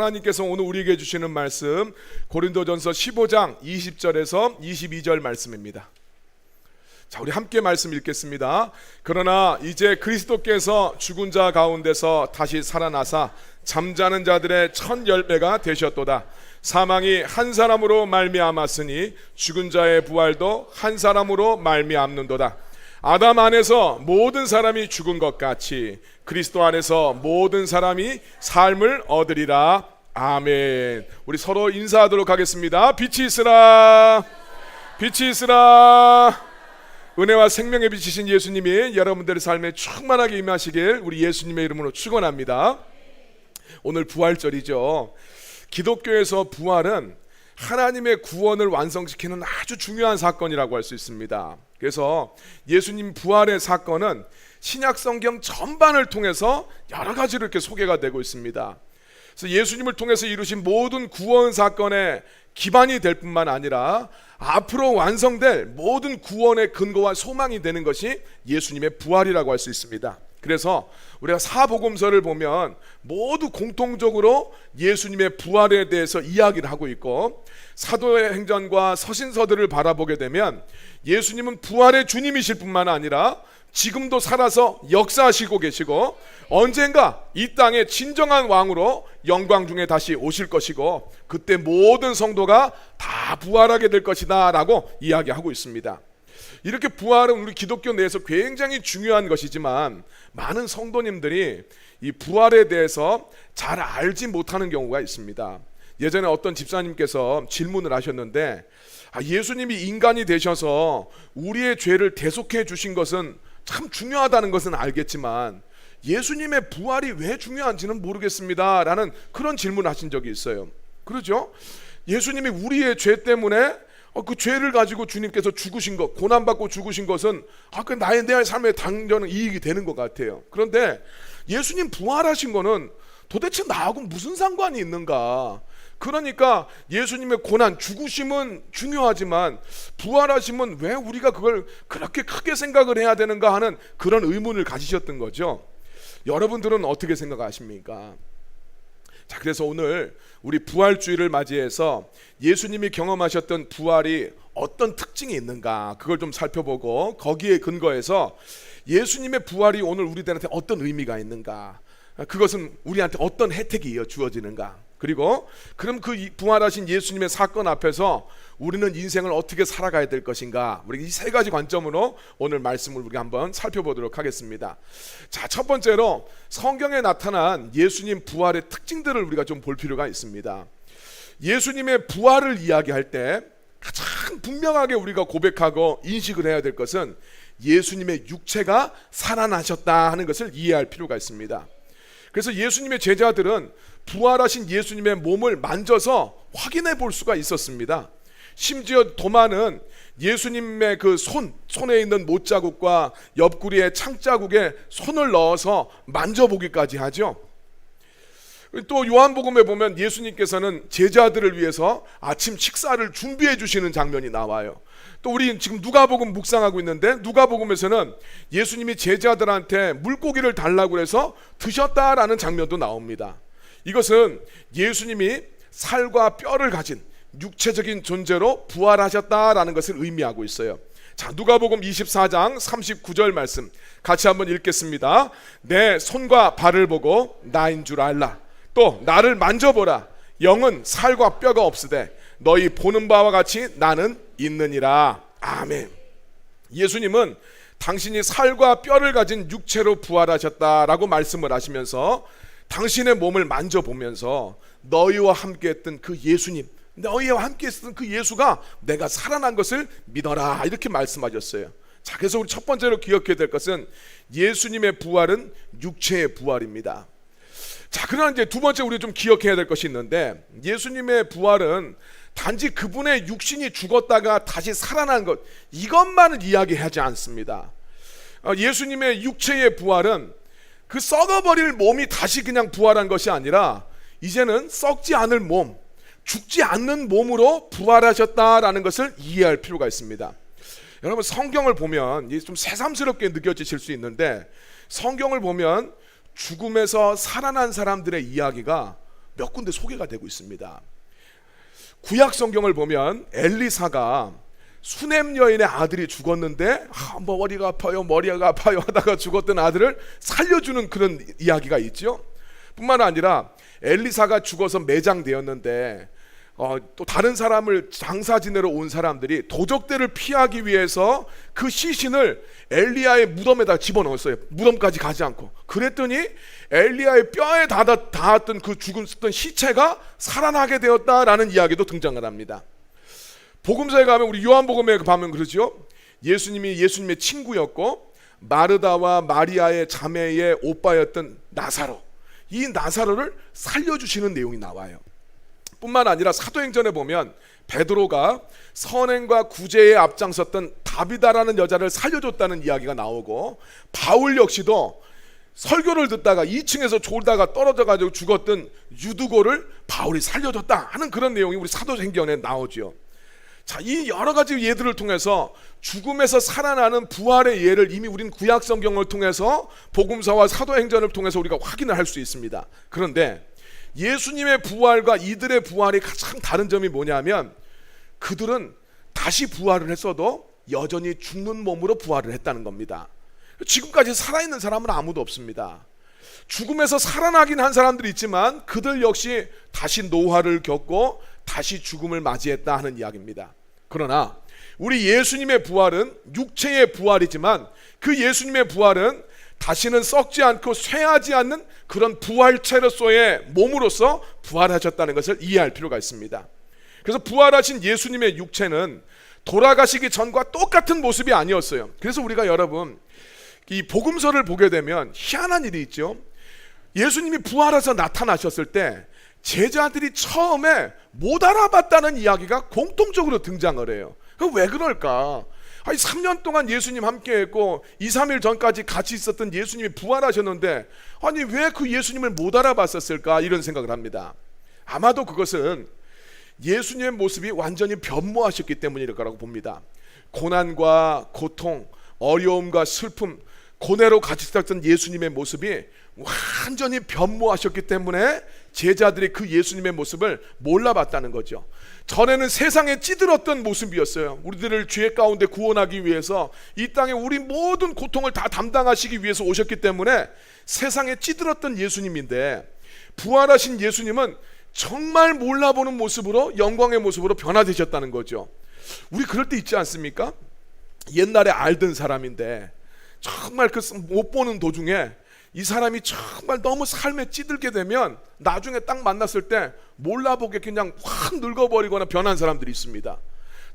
하나님께서 오늘 우리에게 주시는 말씀 고린도전서 15장 20절에서 22절 말씀입니다. 자, 우리 함께 말씀 읽겠습니다. 그러나 이제 그리스도께서 죽은 자 가운데서 다시 살아나사 잠자는 자들의 첫 열매가 되셨도다. 사망이 한 사람으로 말미암았으니 죽은 자의 부활도 한 사람으로 말미암는도다. 아담 안에서 모든 사람이 죽은 것 같이 그리스도 안에서 모든 사람이 삶을 얻으리라. 아멘. 우리 서로 인사하도록 하겠습니다. 빛이 있으라. 빛이 있으라. 은혜와 생명의 빛이신 예수님이 여러분들의 삶에 충만하게 임하시길 우리 예수님의 이름으로 축원합니다. 오늘 부활절이죠. 기독교에서 부활은 하나님의 구원을 완성시키는 아주 중요한 사건이라고 할 수 있습니다. 그래서 예수님 부활의 사건은 신약 성경 전반을 통해서 여러 가지로 이렇게 소개가 되고 있습니다. 그래서 예수님을 통해서 이루신 모든 구원 사건의 기반이 될 뿐만 아니라 앞으로 완성될 모든 구원의 근거와 소망이 되는 것이 예수님의 부활이라고 할 수 있습니다. 그래서 우리가 사복음서를 보면 모두 공통적으로 예수님의 부활에 대해서 이야기를 하고 있고, 사도의 행전과 서신서들을 바라보게 되면 예수님은 부활의 주님이실 뿐만 아니라 지금도 살아서 역사하시고 계시고 언젠가 이 땅에 진정한 왕으로 영광 중에 다시 오실 것이고 그때 모든 성도가 다 부활하게 될 것이다 라고 이야기하고 있습니다. 이렇게 부활은 우리 기독교 내에서 굉장히 중요한 것이지만 많은 성도님들이 이 부활에 대해서 잘 알지 못하는 경우가 있습니다. 예전에 어떤 집사님께서 질문을 하셨는데, 예수님이 인간이 되셔서 우리의 죄를 대속해 주신 것은 참 중요하다는 것은 알겠지만 예수님의 부활이 왜 중요한지는 모르겠습니다 라는 그런 질문을 하신 적이 있어요. 그렇죠? 예수님이 우리의 죄 때문에 그 죄를 가지고 주님께서 죽으신 것, 고난받고 죽으신 것은 그 내 삶에 당연히 이익이 되는 것 같아요. 그런데 예수님 부활하신 거는 도대체 나하고 무슨 상관이 있는가? 그러니까 예수님의 고난, 죽으심은 중요하지만 부활하심은 왜 우리가 그걸 그렇게 크게 생각을 해야 되는가 하는 그런 의문을 가지셨던 거죠. 여러분들은 어떻게 생각하십니까? 자, 그래서 오늘 우리 부활주의를 맞이해서 예수님이 경험하셨던 부활이 어떤 특징이 있는가 그걸 좀 살펴보고 거기에 근거해서 예수님의 부활이 오늘 우리들한테 어떤 의미가 있는가, 그것은 우리한테 어떤 혜택이 주어지는가, 그리고 그럼 그 부활하신 예수님의 사건 앞에서 우리는 인생을 어떻게 살아가야 될 것인가, 우리 이 세 가지 관점으로 오늘 말씀을 우리가 한번 살펴보도록 하겠습니다. 자, 첫 번째로 성경에 나타난 예수님 부활의 특징들을 우리가 좀 볼 필요가 있습니다. 예수님의 부활을 이야기할 때 가장 분명하게 우리가 고백하고 인식을 해야 될 것은 예수님의 육체가 살아나셨다 하는 것을 이해할 필요가 있습니다. 그래서 예수님의 제자들은 부활하신 예수님의 몸을 만져서 확인해 볼 수가 있었습니다. 심지어 도마는 예수님의 그 손에 있는 못자국과 옆구리의 창자국에 손을 넣어서 만져보기까지 하죠. 또 요한복음에 보면 예수님께서는 제자들을 위해서 아침 식사를 준비해 주시는 장면이 나와요. 또 우리 지금 누가복음 묵상하고 있는데 누가복음에서는 예수님이 제자들한테 물고기를 달라고 해서 드셨다라는 장면도 나옵니다. 이것은 예수님이 살과 뼈를 가진 육체적인 존재로 부활하셨다라는 것을 의미하고 있어요. 자, 누가복음 24장 39절 말씀 같이 한번 읽겠습니다. 내 손과 발을 보고 나인 줄 알라. 또 나를 만져보라. 영은 살과 뼈가 없으되 너희 보는 바와 같이 나는 있느니라. 아멘. 예수님은 당신이 살과 뼈를 가진 육체로 부활하셨다라고 말씀을 하시면서 당신의 몸을 만져보면서 너희와 함께 했던 그 예수님, 너희와 함께 했던 그 예수가 내가 살아난 것을 믿어라 이렇게 말씀하셨어요. 자, 그래서 우리 첫 번째로 기억해야 될 것은 예수님의 부활은 육체의 부활입니다. 자, 그러나 이제 두 번째 우리 좀 기억해야 될 것이 있는데, 예수님의 부활은 단지 그분의 육신이 죽었다가 다시 살아난 것 이것만을 이야기하지 않습니다. 예수님의 육체의 부활은 그 썩어버릴 몸이 다시 그냥 부활한 것이 아니라 이제는 썩지 않을 몸, 죽지 않는 몸으로 부활하셨다라는 것을 이해할 필요가 있습니다. 여러분, 성경을 보면 좀 새삼스럽게 느껴지실 수 있는데, 성경을 보면 죽음에서 살아난 사람들의 이야기가 몇 군데 소개가 되고 있습니다. 구약 성경을 보면 엘리사가 수넴 여인의 아들이 죽었는데 머리가 아파요 하다가 죽었던 아들을 살려주는 그런 이야기가 있죠. 뿐만 아니라 엘리사가 죽어서 매장되었는데 또 다른 사람을 장사 지내러 온 사람들이 도적들을 피하기 위해서 그 시신을 엘리야의 무덤에다 집어넣었어요. 무덤까지 가지 않고. 그랬더니 엘리야의 뼈에 닿았던 그 죽었던 시체가 살아나게 되었다라는 이야기도 등장을 합니다. 복음서에 가면, 우리 요한복음에 가면 그러죠. 예수님의 친구였고 마르다와 마리아의 자매의 오빠였던 나사로, 이 나사로를 살려주시는 내용이 나와요. 뿐만 아니라 사도행전에 보면 베드로가 선행과 구제에 앞장섰던 다비다라는 여자를 살려줬다는 이야기가 나오고, 바울 역시도 설교를 듣다가 2층에서 졸다가 떨어져가지고 죽었던 유두고를 바울이 살려줬다 하는 그런 내용이 우리 사도행전에 나오죠. 자, 이 여러 가지 예들을 통해서 죽음에서 살아나는 부활의 예를 이미 우린 구약 성경을 통해서 복음서와 사도행전을 통해서 우리가 확인을 할 수 있습니다. 그런데 예수님의 부활과 이들의 부활이 가장 다른 점이 뭐냐면, 그들은 다시 부활을 했어도 여전히 죽는 몸으로 부활을 했다는 겁니다. 지금까지 살아있는 사람은 아무도 없습니다. 죽음에서 살아나긴 한 사람들이 있지만 그들 역시 다시 노화를 겪고 다시 죽음을 맞이했다 하는 이야기입니다. 그러나 우리 예수님의 부활은 육체의 부활이지만 그 예수님의 부활은 다시는 썩지 않고 쇠하지 않는 그런 부활체로서의 몸으로서 부활하셨다는 것을 이해할 필요가 있습니다. 그래서 부활하신 예수님의 육체는 돌아가시기 전과 똑같은 모습이 아니었어요. 그래서 우리가 여러분 이 복음서를 보게 되면 희한한 일이 있죠. 예수님이 부활해서 나타나셨을 때 제자들이 처음에 못 알아봤다는 이야기가 공통적으로 등장을 해요. 왜 그럴까? 3년 동안 예수님 함께 했고 2, 3일 전까지 같이 있었던 예수님이 부활하셨는데 아니 왜 그 예수님을 못 알아봤었을까, 이런 생각을 합니다. 아마도 그것은 예수님의 모습이 완전히 변모하셨기 때문일 거라고 봅니다. 고난과 고통, 어려움과 슬픔, 고뇌로 같이 있었던 예수님의 모습이 완전히 변모하셨기 때문에 제자들이 그 예수님의 모습을 몰라봤다는 거죠. 전에는 세상에 찌들었던 모습이었어요. 우리들을 죄 가운데 구원하기 위해서 이 땅에 우리 모든 고통을 다 담당하시기 위해서 오셨기 때문에 세상에 찌들었던 예수님인데, 부활하신 예수님은 정말 몰라보는 모습으로, 영광의 모습으로 변화되셨다는 거죠. 우리 그럴 때 있지 않습니까? 옛날에 알던 사람인데 정말 그 못 보는 도중에 이 사람이 정말 너무 삶에 찌들게 되면 나중에 딱 만났을 때 몰라보게 그냥 확 늙어버리거나 변한 사람들이 있습니다.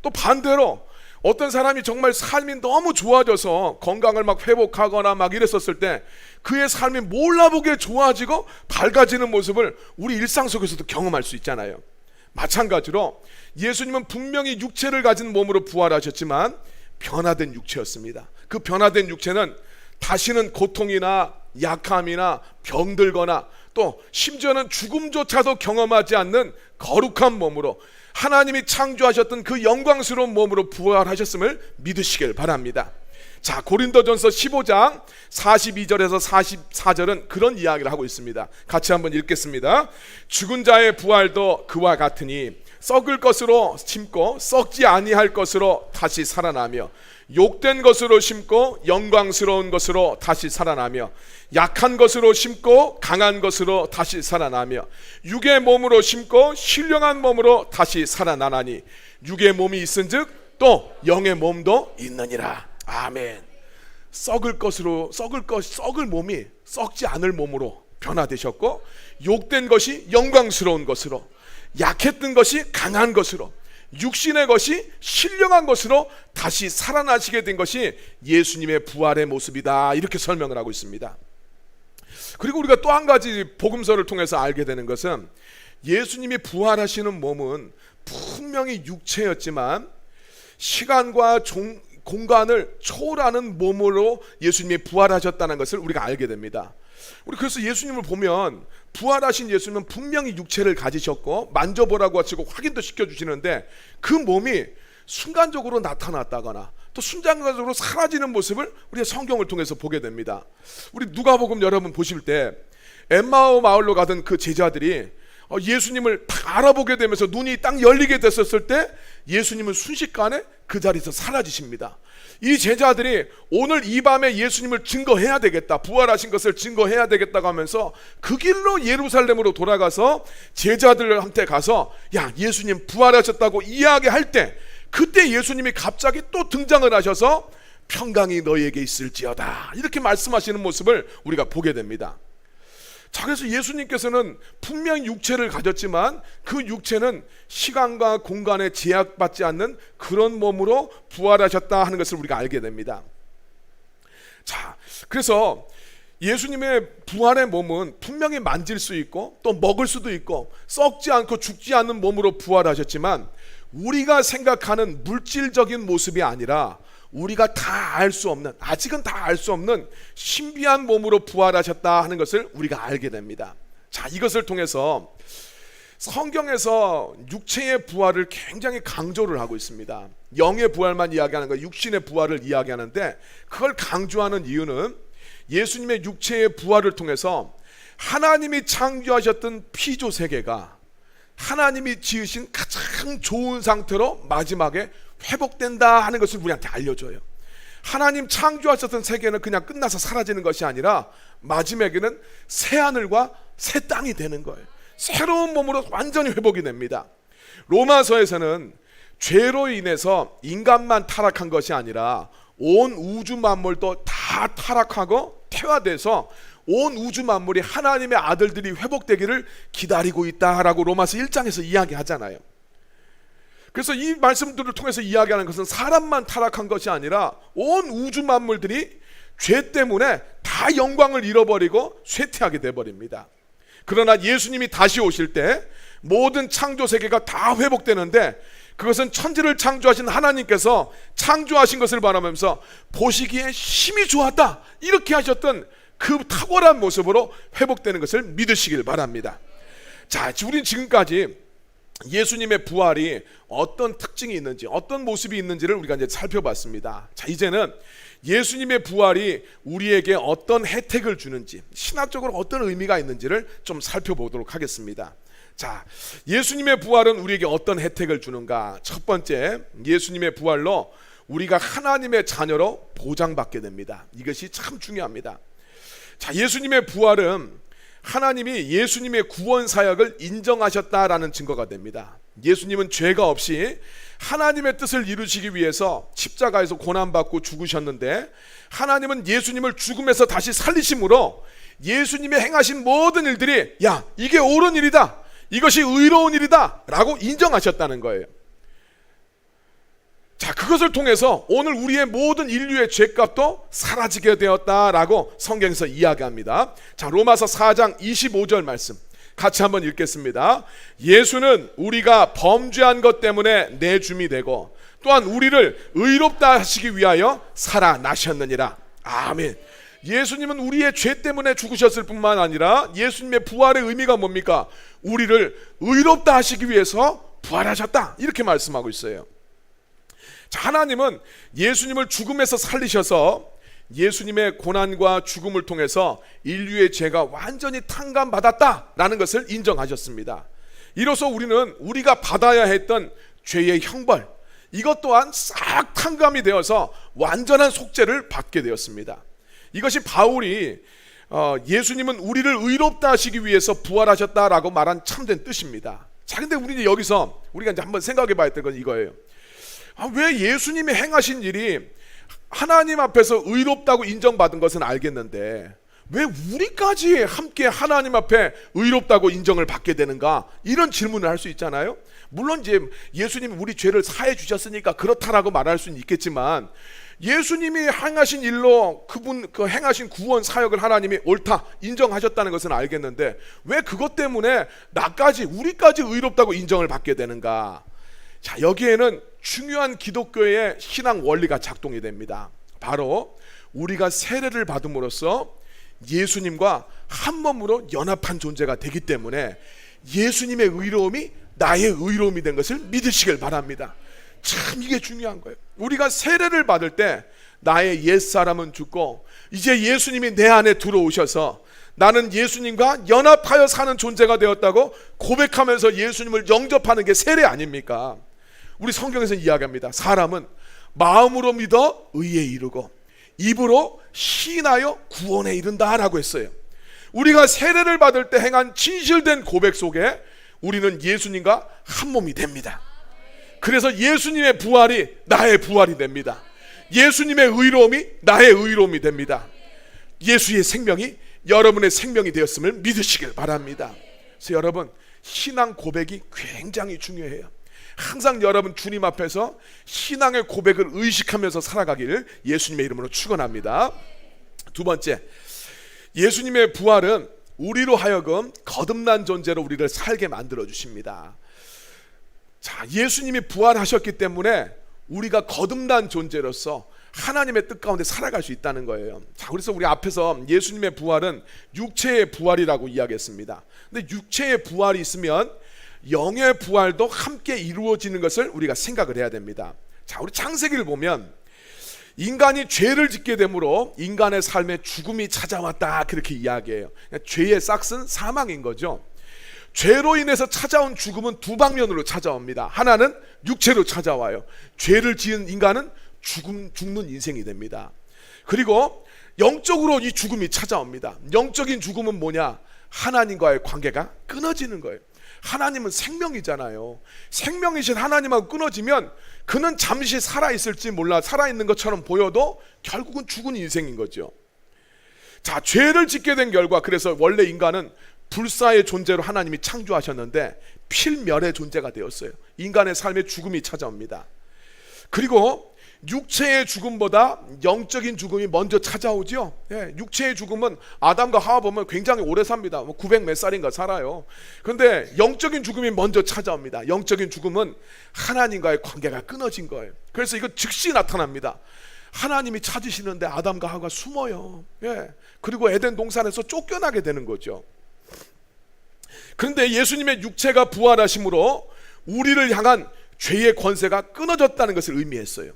또 반대로 어떤 사람이 정말 삶이 너무 좋아져서 건강을 막 회복하거나 막 이랬었을 때 그의 삶이 몰라보게 좋아지고 밝아지는 모습을 우리 일상 속에서도 경험할 수 있잖아요. 마찬가지로 예수님은 분명히 육체를 가진 몸으로 부활하셨지만 변화된 육체였습니다. 그 변화된 육체는 다시는 고통이나 약함이나 병들거나 또 심지어는 죽음조차도 경험하지 않는 거룩한 몸으로, 하나님이 창조하셨던 그 영광스러운 몸으로 부활하셨음을 믿으시길 바랍니다. 자, 고린도전서 15장 42절에서 44절은 그런 이야기를 하고 있습니다. 같이 한번 읽겠습니다. 죽은 자의 부활도 그와 같으니 썩을 것으로 심고 썩지 아니할 것으로 다시 살아나며, 욕된 것으로 심고 영광스러운 것으로 다시 살아나며, 약한 것으로 심고 강한 것으로 다시 살아나며, 육의 몸으로 심고 신령한 몸으로 다시 살아나나니 육의 몸이 있은즉 또 영의 몸도 있느니라. 아멘. 썩을 몸이 썩지 않을 몸으로 변화되셨고, 욕된 것이 영광스러운 것으로, 약했던 것이 강한 것으로, 육신의 것이 신령한 것으로 다시 살아나시게 된 것이 예수님의 부활의 모습이다, 이렇게 설명을 하고 있습니다. 그리고 우리가 또 한 가지 복음서를 통해서 알게 되는 것은 예수님이 부활하시는 몸은 분명히 육체였지만 시간과 공간을 초월하는 몸으로 예수님이 부활하셨다는 것을 우리가 알게 됩니다. 우리 그래서 예수님을 보면 부활하신 예수님은 분명히 육체를 가지셨고 만져보라고 하시고 확인도 시켜주시는데 그 몸이 순간적으로 나타났다거나 또 순간적으로 사라지는 모습을 우리가 성경을 통해서 보게 됩니다. 우리 누가복음 여러분 보실 때 엠마오 마을로 가던 그 제자들이 예수님을 딱 알아보게 되면서 눈이 딱 열리게 됐었을 때 예수님은 순식간에 그 자리에서 사라지십니다. 이 제자들이 오늘 이 밤에 예수님을 증거해야 되겠다, 부활하신 것을 증거해야 되겠다고 하면서 그 길로 예루살렘으로 돌아가서 제자들한테 가서 야, 예수님 부활하셨다고 이야기할 때 그때 예수님이 갑자기 또 등장을 하셔서 평강이 너희에게 있을지어다 이렇게 말씀하시는 모습을 우리가 보게 됩니다. 자, 그래서 예수님께서는 분명히 육체를 가졌지만 그 육체는 시간과 공간에 제약받지 않는 그런 몸으로 부활하셨다 하는 것을 우리가 알게 됩니다. 자, 그래서 예수님의 부활의 몸은 분명히 만질 수 있고 또 먹을 수도 있고 썩지 않고 죽지 않는 몸으로 부활하셨지만 우리가 생각하는 물질적인 모습이 아니라 우리가 다 알 수 없는, 아직은 다 알 수 없는 신비한 몸으로 부활하셨다 하는 것을 우리가 알게 됩니다. 자, 이것을 통해서 성경에서 육체의 부활을 굉장히 강조를 하고 있습니다. 영의 부활만 이야기하는 거, 육신의 부활을 이야기하는데 그걸 강조하는 이유는 예수님의 육체의 부활을 통해서 하나님이 창조하셨던 피조 세계가 하나님이 지으신 가장 좋은 상태로 마지막에 회복된다 하는 것을 우리한테 알려줘요. 하나님 창조하셨던 세계는 그냥 끝나서 사라지는 것이 아니라 마지막에는 새 하늘과 새 땅이 되는 거예요. 새로운 몸으로 완전히 회복이 됩니다. 로마서에서는 죄로 인해서 인간만 타락한 것이 아니라 온 우주 만물도 다 타락하고 퇴화돼서 온 우주 만물이 하나님의 아들들이 회복되기를 기다리고 있다라고 로마서 1장에서 이야기하잖아요. 그래서 이 말씀들을 통해서 이야기하는 것은 사람만 타락한 것이 아니라 온 우주 만물들이 죄 때문에 다 영광을 잃어버리고 쇠퇴하게 돼버립니다. 그러나 예수님이 다시 오실 때 모든 창조 세계가 다 회복되는데 그것은 천지를 창조하신 하나님께서 창조하신 것을 바라면서 보시기에 심히 좋았다 이렇게 하셨던 그 탁월한 모습으로 회복되는 것을 믿으시길 바랍니다. 자, 우리는 지금까지 예수님의 부활이 어떤 특징이 있는지 어떤 모습이 있는지를 우리가 이제 살펴봤습니다. 자, 이제는 예수님의 부활이 우리에게 어떤 혜택을 주는지 신학적으로 어떤 의미가 있는지를 좀 살펴보도록 하겠습니다. 자, 예수님의 부활은 우리에게 어떤 혜택을 주는가? 첫 번째, 예수님의 부활로 우리가 하나님의 자녀로 보장받게 됩니다. 이것이 참 중요합니다. 자, 예수님의 부활은 하나님이 예수님의 구원 사역을 인정하셨다라는 증거가 됩니다. 예수님은 죄가 없이 하나님의 뜻을 이루시기 위해서 십자가에서 고난받고 죽으셨는데 하나님은 예수님을 죽음에서 다시 살리심으로 예수님의 행하신 모든 일들이 야, 이게 옳은 일이다, 이것이 의로운 일이다 라고 인정하셨다는 거예요. 자, 그것을 통해서 오늘 우리의 모든 인류의 죄값도 사라지게 되었다라고 성경에서 이야기합니다. 자, 로마서 4장 25절 말씀 같이 한번 읽겠습니다. 예수는 우리가 범죄한 것 때문에 내줌이 되고 또한 우리를 의롭다 하시기 위하여 살아나셨느니라. 아멘. 예수님은 우리의 죄 때문에 죽으셨을 뿐만 아니라 예수님의 부활의 의미가 뭡니까? 우리를 의롭다 하시기 위해서 부활하셨다 이렇게 말씀하고 있어요. 자, 하나님은 예수님을 죽음에서 살리셔서 예수님의 고난과 죽음을 통해서 인류의 죄가 완전히 탕감받았다라는 것을 인정하셨습니다. 이로써 우리는 우리가 받아야 했던 죄의 형벌 이것 또한 싹 탕감이 되어서 완전한 속죄를 받게 되었습니다. 이것이 바울이 예수님은 우리를 의롭다 하시기 위해서 부활하셨다라고 말한 참된 뜻입니다. 자, 근데 우리는 여기서 우리가 이제 한번 생각해 봐야 될 건 이거예요. 왜 예수님이 행하신 일이 하나님 앞에서 의롭다고 인정받은 것은 알겠는데 왜 우리까지 함께 하나님 앞에 의롭다고 인정을 받게 되는가? 이런 질문을 할 수 있잖아요. 물론 이제 예수님이 우리 죄를 사해 주셨으니까 그렇다라고 말할 수는 있겠지만 예수님이 행하신 일로 그분 그 행하신 구원 사역을 하나님이 옳다 인정하셨다는 것은 알겠는데 왜 그것 때문에 나까지 우리까지 의롭다고 인정을 받게 되는가? 자, 여기에는 중요한 기독교의 신앙 원리가 작동이 됩니다. 바로 우리가 세례를 받음으로써 예수님과 한 몸으로 연합한 존재가 되기 때문에 예수님의 의로움이 나의 의로움이 된 것을 믿으시길 바랍니다. 참 이게 중요한 거예요. 우리가 세례를 받을 때 나의 옛사람은 죽고 이제 예수님이 내 안에 들어오셔서 나는 예수님과 연합하여 사는 존재가 되었다고 고백하면서 예수님을 영접하는 게 세례 아닙니까? 우리 성경에서 이야기합니다. 사람은 마음으로 믿어 의에 이르고 입으로 시인하여 구원에 이른다라고 했어요. 우리가 세례를 받을 때 행한 진실된 고백 속에 우리는 예수님과 한 몸이 됩니다. 그래서 예수님의 부활이 나의 부활이 됩니다. 예수님의 의로움이 나의 의로움이 됩니다. 예수의 생명이 여러분의 생명이 되었음을 믿으시길 바랍니다. 그래서 여러분, 신앙 고백이 굉장히 중요해요. 항상 여러분 주님 앞에서 신앙의 고백을 의식하면서 살아가기를 예수님의 이름으로 축원합니다. 두 번째, 예수님의 부활은 우리로 하여금 거듭난 존재로 우리를 살게 만들어 주십니다. 자, 예수님이 부활하셨기 때문에 우리가 거듭난 존재로서 하나님의 뜻 가운데 살아갈 수 있다는 거예요. 자, 그래서 우리 앞에서 예수님의 부활은 육체의 부활이라고 이야기했습니다. 근데 육체의 부활이 있으면 영의 부활도 함께 이루어지는 것을 우리가 생각을 해야 됩니다. 자, 우리 창세기를 보면 인간이 죄를 짓게 되므로 인간의 삶에 죽음이 찾아왔다, 그렇게 이야기해요. 죄의 싹은 사망인 거죠. 죄로 인해서 찾아온 죽음은 두 방면으로 찾아옵니다. 하나는 육체로 찾아와요. 죄를 지은 인간은 죽는 인생이 됩니다. 그리고 영적으로 이 죽음이 찾아옵니다. 영적인 죽음은 뭐냐? 하나님과의 관계가 끊어지는 거예요. 하나님은 생명이잖아요. 생명이신 하나님하고 끊어지면 그는 잠시 살아있을지 몰라, 살아있는 것처럼 보여도 결국은 죽은 인생인 거죠. 자, 죄를 짓게 된 결과, 그래서 원래 인간은 불사의 존재로 하나님이 창조하셨는데 필멸의 존재가 되었어요. 인간의 삶에 죽음이 찾아옵니다. 그리고 육체의 죽음보다 영적인 죽음이 먼저 찾아오죠. 예, 육체의 죽음은 아담과 하와 보면 굉장히 오래 삽니다. 900 몇 살인가 살아요. 그런데 영적인 죽음이 먼저 찾아옵니다. 영적인 죽음은 하나님과의 관계가 끊어진 거예요. 그래서 이거 즉시 나타납니다. 하나님이 찾으시는데 아담과 하와가 숨어요. 예, 그리고 에덴 동산에서 쫓겨나게 되는 거죠. 그런데 예수님의 육체가 부활하심으로 우리를 향한 죄의 권세가 끊어졌다는 것을 의미했어요.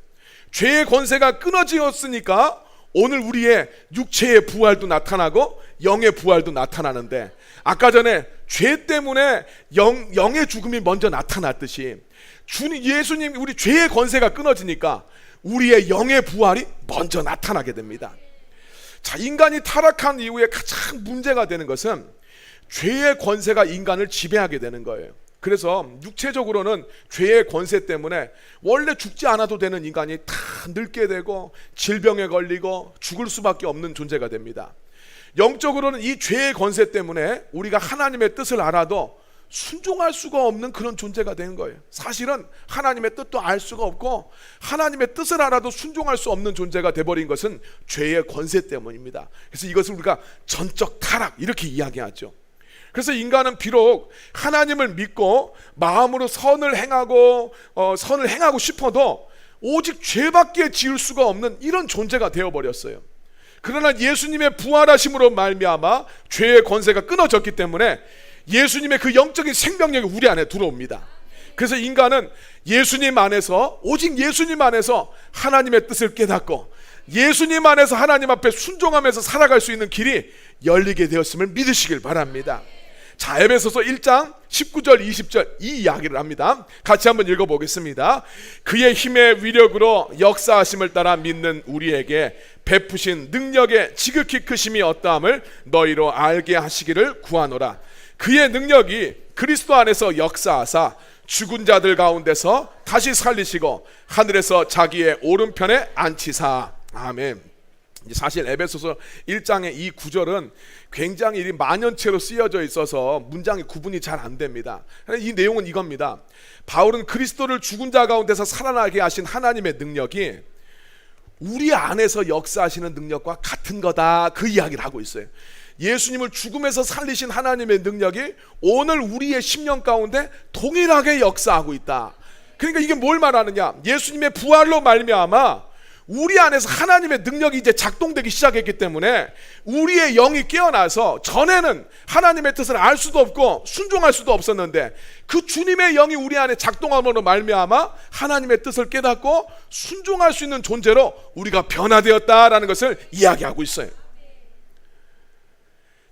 죄의 권세가 끊어지었으니까 오늘 우리의 육체의 부활도 나타나고 영의 부활도 나타나는데, 아까 전에 죄 때문에 영의 죽음이 먼저 나타났듯이 예수님, 우리 죄의 권세가 끊어지니까 우리의 영의 부활이 먼저 나타나게 됩니다. 자, 인간이 타락한 이후에 가장 문제가 되는 것은 죄의 권세가 인간을 지배하게 되는 거예요. 그래서 육체적으로는 죄의 권세 때문에 원래 죽지 않아도 되는 인간이 다 늙게 되고 질병에 걸리고 죽을 수밖에 없는 존재가 됩니다. 영적으로는 이 죄의 권세 때문에 우리가 하나님의 뜻을 알아도 순종할 수가 없는 그런 존재가 되는 거예요. 사실은 하나님의 뜻도 알 수가 없고 하나님의 뜻을 알아도 순종할 수 없는 존재가 돼버린 것은 죄의 권세 때문입니다. 그래서 이것을 우리가 전적 타락, 이렇게 이야기하죠. 그래서 인간은 비록 하나님을 믿고 마음으로 선을 행하고 싶어도 오직 죄밖에 지을 수가 없는 이런 존재가 되어버렸어요. 그러나 예수님의 부활하심으로 말미암아 죄의 권세가 끊어졌기 때문에 예수님의 그 영적인 생명력이 우리 안에 들어옵니다. 그래서 인간은 예수님 안에서, 오직 예수님 안에서 하나님의 뜻을 깨닫고 예수님 안에서 하나님 앞에 순종하면서 살아갈 수 있는 길이 열리게 되었음을 믿으시길 바랍니다. 자, 에베소서 1장 19절 20절 이 이야기를 합니다. 같이 한번 읽어보겠습니다. 그의 힘의 위력으로 역사하심을 따라 믿는 우리에게 베푸신 능력의 지극히 크심이 어떠함을 너희로 알게 하시기를 구하노라. 그의 능력이 그리스도 안에서 역사하사 죽은 자들 가운데서 다시 살리시고 하늘에서 자기의 오른편에 앉히사. 아멘. 사실 에베소서 1장의 이 구절은 굉장히 만연체로 쓰여져 있어서 문장이 구분이 잘 안 됩니다. 이 내용은 이겁니다. 바울은 그리스도를 죽은 자 가운데서 살아나게 하신 하나님의 능력이 우리 안에서 역사하시는 능력과 같은 거다, 그 이야기를 하고 있어요. 예수님을 죽음에서 살리신 하나님의 능력이 오늘 우리의 심령 가운데 동일하게 역사하고 있다. 그러니까 이게 뭘 말하느냐? 예수님의 부활로 말미암아 우리 안에서 하나님의 능력이 이제 작동되기 시작했기 때문에 우리의 영이 깨어나서, 전에는 하나님의 뜻을 알 수도 없고 순종할 수도 없었는데 그 주님의 영이 우리 안에 작동함으로 말미암아 하나님의 뜻을 깨닫고 순종할 수 있는 존재로 우리가 변화되었다라는 것을 이야기하고 있어요.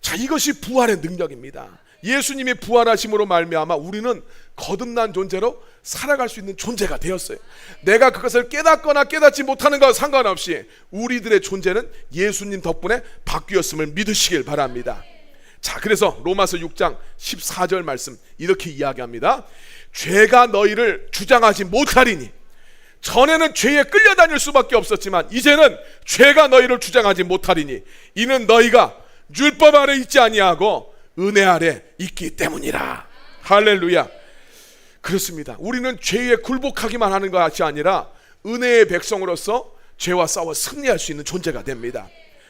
자, 이것이 부활의 능력입니다. 예수님이 부활하심으로 말미암아 우리는 거듭난 존재로 살아갈 수 있는 존재가 되었어요. 내가 그것을 깨닫거나 깨닫지 못하는 것과 상관없이 우리들의 존재는 예수님 덕분에 바뀌었음을 믿으시길 바랍니다. 자, 그래서 로마서 6장 14절 말씀 이렇게 이야기합니다. 죄가 너희를 주장하지 못하리니, 전에는 죄에 끌려다닐 수밖에 없었지만 이제는 죄가 너희를 주장하지 못하리니 이는 너희가 율법 아래 있지 아니하고 은혜 아래 있기 때문이라. 할렐루야. 그렇습니다. 우리는 죄에 굴복하기만 하는 것이 아니라 은혜의 백성으로서 죄와 싸워 승리할 수 있는 존재가 됩니다.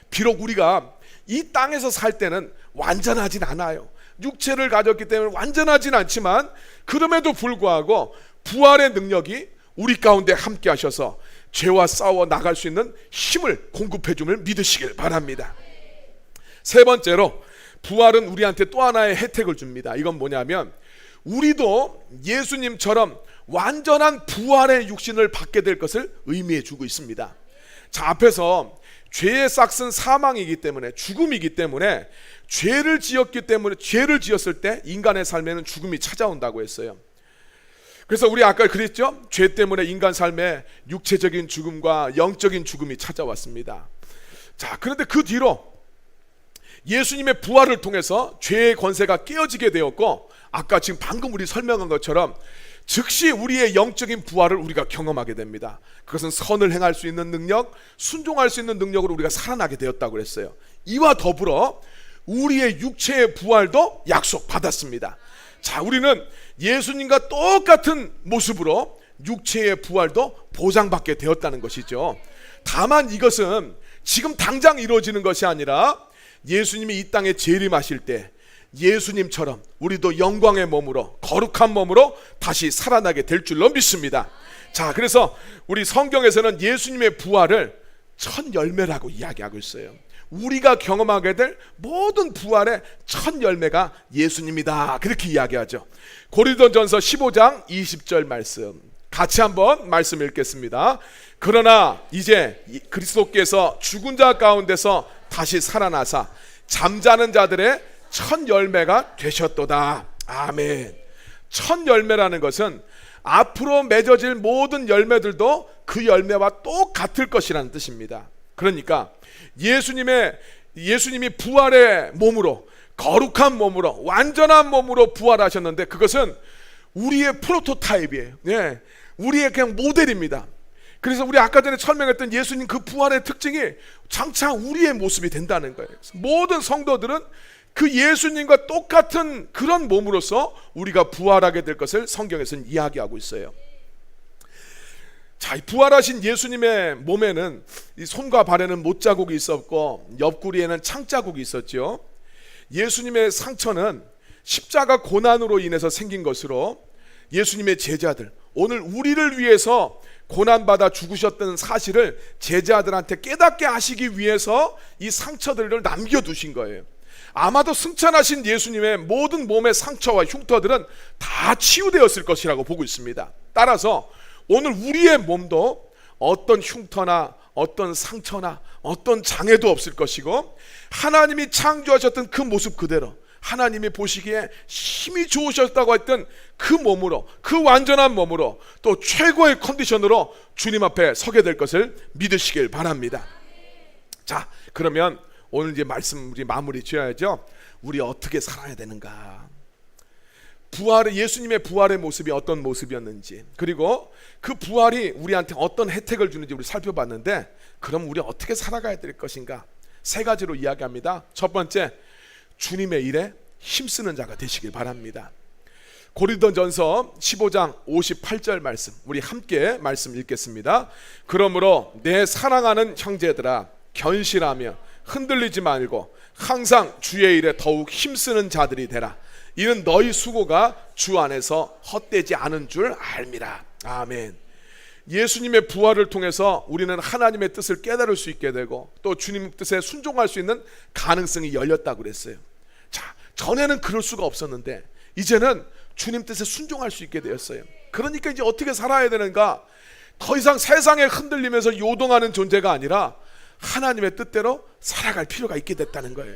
비록 우리가 이 땅에서 살 때는 완전하진 않아요. 육체를 가졌기 때문에 완전하진 않지만 그럼에도 불구하고 부활의 능력이 우리 가운데 함께 하셔서 죄와 싸워 나갈 수 있는 힘을 공급해 줌을 믿으시길 바랍니다. 세 번째로 부활은 우리한테 또 하나의 혜택을 줍니다. 이건 뭐냐면 우리도 예수님처럼 완전한 부활의 육신을 받게 될 것을 의미해 주고 있습니다. 자, 앞에서 죄의 싹은 사망이기 때문에, 죽음이기 때문에 죄를 지었을 때 인간의 삶에는 죽음이 찾아온다고 했어요. 그래서 우리 아까 그랬죠? 죄 때문에 인간 삶에 육체적인 죽음과 영적인 죽음이 찾아왔습니다. 자, 그런데 그 뒤로 예수님의 부활을 통해서 죄의 권세가 깨어지게 되었고, 아까 지금 방금 우리 설명한 것처럼 즉시 우리의 영적인 부활을 우리가 경험하게 됩니다. 그것은 선을 행할 수 있는 능력, 순종할 수 있는 능력으로 우리가 살아나게 되었다고 그랬어요. 이와 더불어 우리의 육체의 부활도 약속받았습니다. 자, 우리는 예수님과 똑같은 모습으로 육체의 부활도 보장받게 되었다는 것이죠. 다만 이것은 지금 당장 이루어지는 것이 아니라 예수님이 이 땅에 재림하실 때 예수님처럼 우리도 영광의 몸으로, 거룩한 몸으로 다시 살아나게 될 줄로 믿습니다. 자, 그래서 우리 성경에서는 예수님의 부활을 첫 열매라고 이야기하고 있어요. 우리가 경험하게 될 모든 부활의 첫 열매가 예수님이다, 그렇게 이야기하죠. 고린도전서 15장 20절 말씀 같이 한번 말씀 읽겠습니다. 그러나 이제 그리스도께서 죽은 자 가운데서 다시 살아나사 잠자는 자들의 첫 열매가 되셨도다. 아멘. 첫 열매라는 것은 앞으로 맺어질 모든 열매들도 그 열매와 똑같을 것이라는 뜻입니다. 그러니까 예수님이 부활의 몸으로, 거룩한 몸으로, 완전한 몸으로 부활하셨는데 그것은 우리의 프로토타입이에요. 네, 우리의 그냥 모델입니다. 그래서 우리 아까 전에 설명했던 예수님 그 부활의 특징이 장차 우리의 모습이 된다는 거예요. 모든 성도들은 그 예수님과 똑같은 그런 몸으로서 우리가 부활하게 될 것을 성경에서는 이야기하고 있어요. 자, 부활하신 예수님의 몸에는 이 손과 발에는 못자국이 있었고 옆구리에는 창자국이 있었죠. 예수님의 상처는 십자가 고난으로 인해서 생긴 것으로 예수님의 제자들, 오늘 우리를 위해서 고난받아 죽으셨던 사실을 제자들한테 깨닫게 하시기 위해서 이 상처들을 남겨두신 거예요. 아마도 승천하신 예수님의 모든 몸의 상처와 흉터들은 다 치유되었을 것이라고 보고 있습니다. 따라서 오늘 우리의 몸도 어떤 흉터나 어떤 상처나 어떤 장애도 없을 것이고, 하나님이 창조하셨던 그 모습 그대로 하나님이 보시기에 힘이 좋으셨다고 했던 그 몸으로, 그 완전한 몸으로 또 최고의 컨디션으로 주님 앞에 서게 될 것을 믿으시길 바랍니다. 자, 그러면 오늘 이제 말씀 우리 마무리 지어야죠. 우리 어떻게 살아야 되는가? 예수님의 부활의 모습이 어떤 모습이었는지, 그리고 그 부활이 우리한테 어떤 혜택을 주는지 우리 살펴봤는데, 그럼 우리 어떻게 살아가야 될 것인가? 세 가지로 이야기합니다. 첫 번째, 주님의 일에 힘쓰는 자가 되시길 바랍니다. 고린도전서 15장 58절 말씀 우리 함께 말씀 읽겠습니다. 그러므로 내 사랑하는 형제들아, 견실하며 흔들리지 말고 항상 주의 일에 더욱 힘쓰는 자들이 되라. 이는 너희 수고가 주 안에서 헛되지 않은 줄 알미라. 아멘. 예수님의 부활을 통해서 우리는 하나님의 뜻을 깨달을 수 있게 되고 또 주님 뜻에 순종할 수 있는 가능성이 열렸다고 그랬어요. 자, 전에는 그럴 수가 없었는데 이제는 주님 뜻에 순종할 수 있게 되었어요. 그러니까 이제 어떻게 살아야 되는가? 더 이상 세상에 흔들리면서 요동하는 존재가 아니라 하나님의 뜻대로 살아갈 필요가 있게 됐다는 거예요.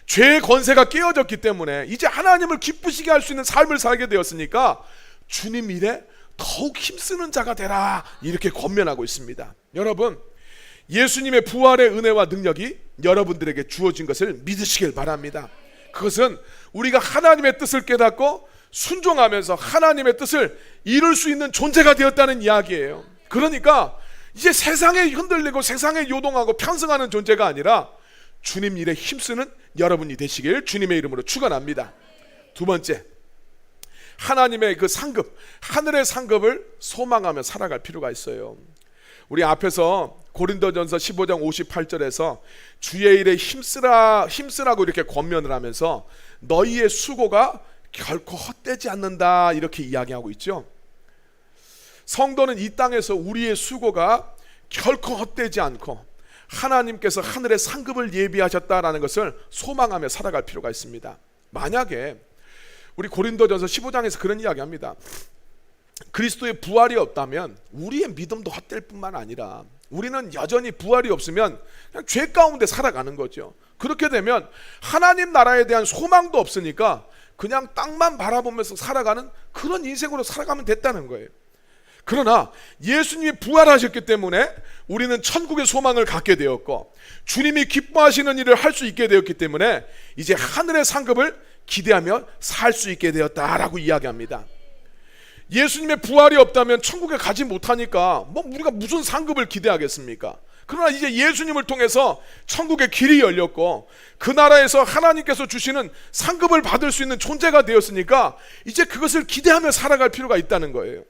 죄의 권세가 깨어졌기 때문에 이제 하나님을 기쁘시게 할 수 있는 삶을 살게 되었으니까 주님 일에 더욱 힘쓰는 자가 되라, 이렇게 권면하고 있습니다. 여러분, 예수님의 부활의 은혜와 능력이 여러분들에게 주어진 것을 믿으시길 바랍니다. 그것은 우리가 하나님의 뜻을 깨닫고 순종하면서 하나님의 뜻을 이룰 수 있는 존재가 되었다는 이야기예요. 그러니까 이제 세상에 흔들리고 세상에 요동하고 편승하는 존재가 아니라 주님 일에 힘쓰는 여러분이 되시길 주님의 이름으로 축원합니다. 두 번째, 하나님의 그 상급, 하늘의 상급을 소망하며 살아갈 필요가 있어요. 우리 앞에서 고린도전서 15장 58절에서 주의 일에 힘쓰라고 이렇게 권면을 하면서 너희의 수고가 결코 헛되지 않는다, 이렇게 이야기하고 있죠. 성도는 이 땅에서 우리의 수고가 결코 헛되지 않고 하나님께서 하늘의 상급을 예비하셨다라는 것을 소망하며 살아갈 필요가 있습니다. 만약에 우리 고린도전서 15장에서 그런 이야기합니다. 그리스도의 부활이 없다면 우리의 믿음도 헛될 뿐만 아니라 우리는 여전히 부활이 없으면 그냥 죄 가운데 살아가는 거죠. 그렇게 되면 하나님 나라에 대한 소망도 없으니까 그냥 땅만 바라보면서 살아가는 그런 인생으로 살아가면 됐다는 거예요. 그러나 예수님이 부활하셨기 때문에 우리는 천국의 소망을 갖게 되었고 주님이 기뻐하시는 일을 할 수 있게 되었기 때문에 이제 하늘의 상급을 기대하며 살 수 있게 되었다라고 이야기합니다. 예수님의 부활이 없다면 천국에 가지 못하니까 우리가 무슨 상급을 기대하겠습니까? 그러나 이제 예수님을 통해서 천국의 길이 열렸고 그 나라에서 하나님께서 주시는 상급을 받을 수 있는 존재가 되었으니까 이제 그것을 기대하며 살아갈 필요가 있다는 거예요.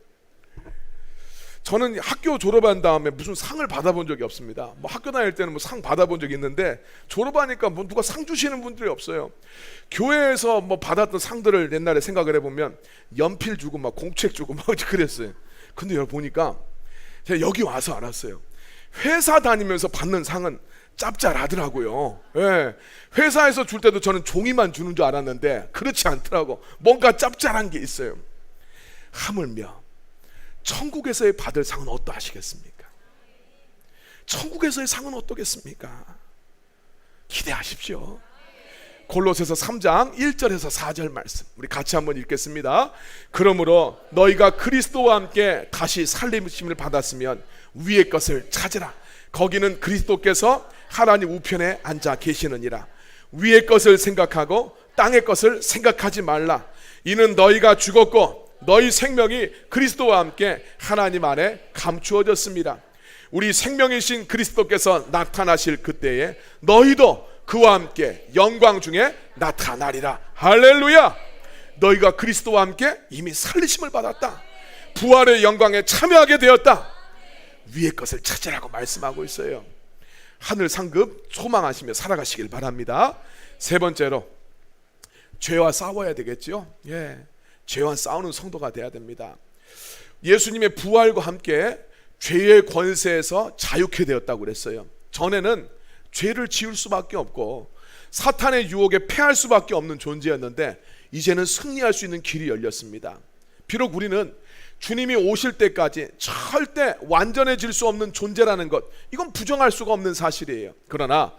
저는 학교 졸업한 다음에 무슨 상을 받아본 적이 없습니다. 학교 다닐 때는 상 받아본 적이 있는데 졸업하니까 누가 상 주시는 분들이 없어요. 교회에서 받았던 상들을 옛날에 생각을 해보면 연필 주고 공책 주고 그랬어요. 근데 여러분 보니까 제가 여기 와서 알았어요. 회사 다니면서 받는 상은 짭짤하더라고요. 예. 회사에서 줄 때도 저는 종이만 주는 줄 알았는데 그렇지 않더라고. 뭔가 짭짤한 게 있어요. 하물며 천국에서의 받을 상은 어떠하시겠습니까? 천국에서의 상은 어떠겠습니까? 기대하십시오. 골로새서 3장 1절에서 4절 말씀 우리 같이 한번 읽겠습니다. 그러므로 너희가 그리스도와 함께 다시 살리심을 받았으면 위의 것을 찾으라. 거기는 그리스도께서 하나님 우편에 앉아 계시느니라. 위의 것을 생각하고 땅의 것을 생각하지 말라. 이는 너희가 죽었고 너희 생명이 그리스도와 함께 하나님 안에 감추어졌습니다. 우리 생명이신 그리스도께서 나타나실 그때에 너희도 그와 함께 영광 중에 나타나리라. 할렐루야. 너희가 그리스도와 함께 이미 살리심을 받았다. 부활의 영광에 참여하게 되었다. 위의 것을 찾으라고 말씀하고 있어요. 하늘 상급 소망하시며 살아가시길 바랍니다. 세 번째로 죄와 싸워야 되겠죠. 죄와 싸우는 성도가 돼야 됩니다. 예수님의 부활과 함께 죄의 권세에서 자유케 되었다고 그랬어요. 전에는 죄를 지을 수밖에 없고 사탄의 유혹에 패할 수밖에 없는 존재였는데 이제는 승리할 수 있는 길이 열렸습니다. 비록 우리는 주님이 오실 때까지 절대 완전해질 수 없는 존재라는 것, 이건 부정할 수가 없는 사실이에요. 그러나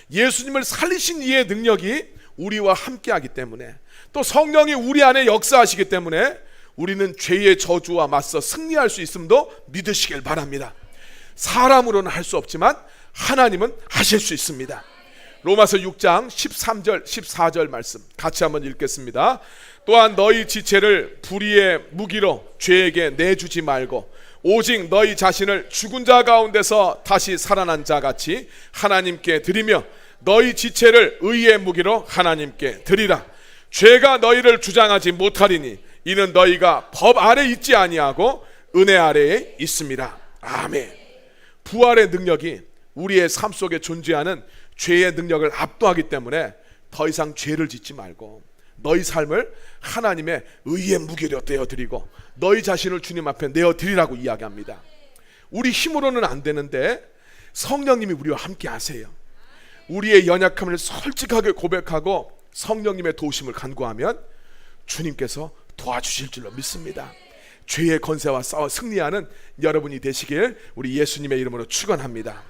예수님을 살리신 이의 능력이 우리와 함께하기 때문에 또 성령이 우리 안에 역사하시기 때문에 우리는 죄의 저주와 맞서 승리할 수 있음도 믿으시길 바랍니다. 사람으로는 할 수 없지만 하나님은 하실 수 있습니다. 로마서 6장 13절 14절 말씀 같이 한번 읽겠습니다. 또한 너희 지체를 불의의 무기로 죄에게 내주지 말고 오직 너희 자신을 죽은 자 가운데서 다시 살아난 자 같이 하나님께 드리며 너희 지체를 의의 무기로 하나님께 드리라. 죄가 너희를 주장하지 못하리니 이는 너희가 법 아래 있지 아니하고 은혜 아래에 있음이라. 아멘. 부활의 능력이 우리의 삶 속에 존재하는 죄의 능력을 압도하기 때문에 더 이상 죄를 짓지 말고 너희 삶을 하나님의 의의 무기로 떼어드리고 너희 자신을 주님 앞에 내어드리라고 이야기합니다. 우리 힘으로는 안 되는데 성령님이 우리와 함께 하세요. 우리의 연약함을 솔직하게 고백하고 성령님의 도우심을 간구하면 주님께서 도와주실 줄로 믿습니다. 죄의 권세와 싸워 승리하는 여러분이 되시길 우리 예수님의 이름으로 축원합니다.